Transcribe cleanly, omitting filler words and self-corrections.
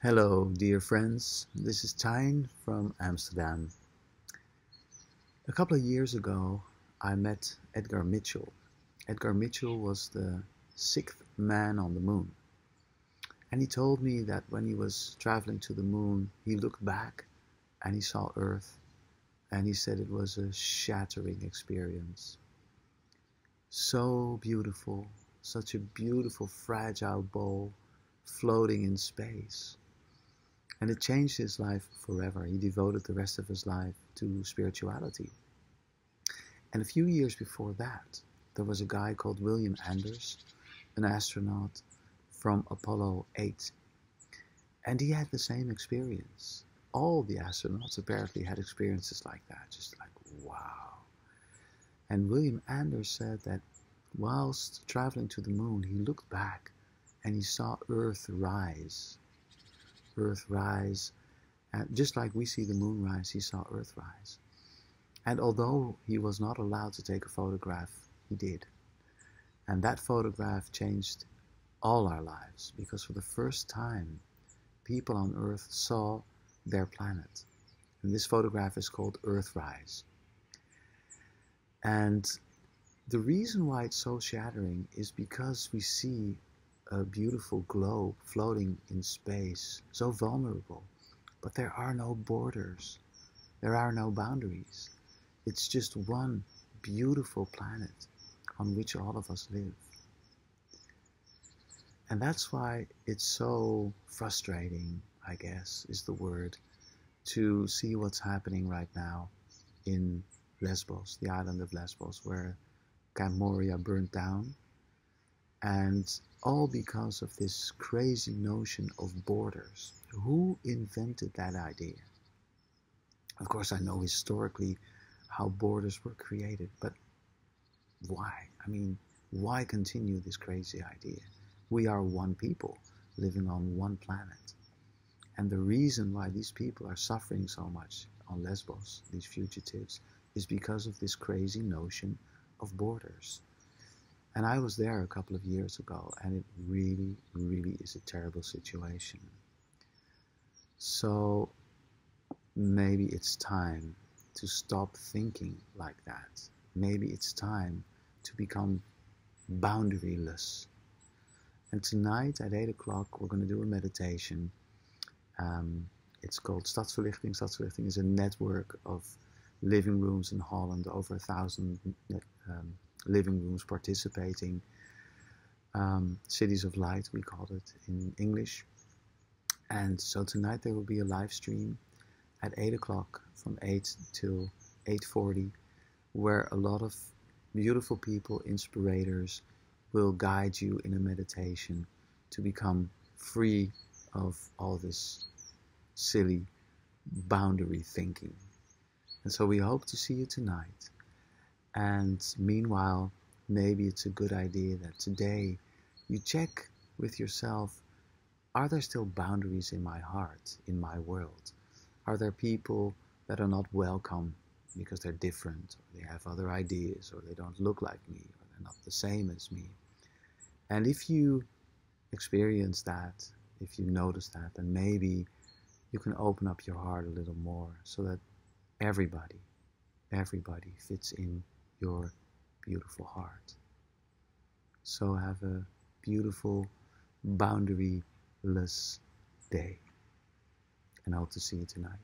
Hello, dear friends. This is Tijn from Amsterdam. A couple of years ago, I met Edgar Mitchell. Edgar Mitchell was the sixth man on the moon. And he told me that when he was traveling to the moon, he looked back and he saw Earth. And he said it was a shattering experience. So beautiful, such a beautiful, fragile ball floating in space. And it changed his life forever. He devoted the rest of his life to spirituality. And a few years before that, there was a guy called William Anders, an astronaut from Apollo 8. And he had the same experience. All the astronauts apparently had experiences like that, just like, wow. And William Anders said that whilst traveling to the moon, he looked back and he saw Earth rise. Earth rise, and just like we see the moon rise, he saw Earth rise. And although he was not allowed to take a photograph, he did. And that photograph changed all our lives, because for the first time, people on Earth saw their planet. And this photograph is called Earthrise. And the reason why it's so shattering is because we see a beautiful globe floating in space, so vulnerable, but there are no borders, there are no boundaries. It's just one beautiful planet on which all of us live. And that's why it's so frustrating, I guess, is the word, to see what's happening right now in Lesbos, the island of Lesbos, where Camp Moria burnt down. And all because of this crazy notion of borders. Who invented that idea? Of course, I know historically how borders were created, but why? I mean, why continue this crazy idea? We are one people living on one planet. And the reason why these people are suffering so much on Lesbos, these fugitives, is because of this crazy notion of borders. And I was there a couple of years ago, and it really, really is a terrible situation. So maybe it's time to stop thinking like that. Maybe it's time to become boundaryless. And tonight at 8 o'clock, we're going to do a meditation. It's called Stadsverlichting. Stadsverlichting is a network of living rooms in Holland, over 1,000 living rooms participating. Cities of Light, we call it in English. And so tonight there will be a live stream at 8 o'clock from 8 till 8:40, where a lot of beautiful people, inspirators, will guide you in a meditation to become free of all this silly boundary thinking. And so we hope to see you tonight. And meanwhile, maybe it's a good idea that today you check with yourself, are there still boundaries in my heart, in my world? Are there people that are not welcome because they're different, or they have other ideas, or they don't look like me, or they're not the same as me? And if you experience that, if you notice that, then maybe you can open up your heart a little more so that everybody fits in your beautiful heart. So have a beautiful, boundaryless day, and I hope to see you tonight.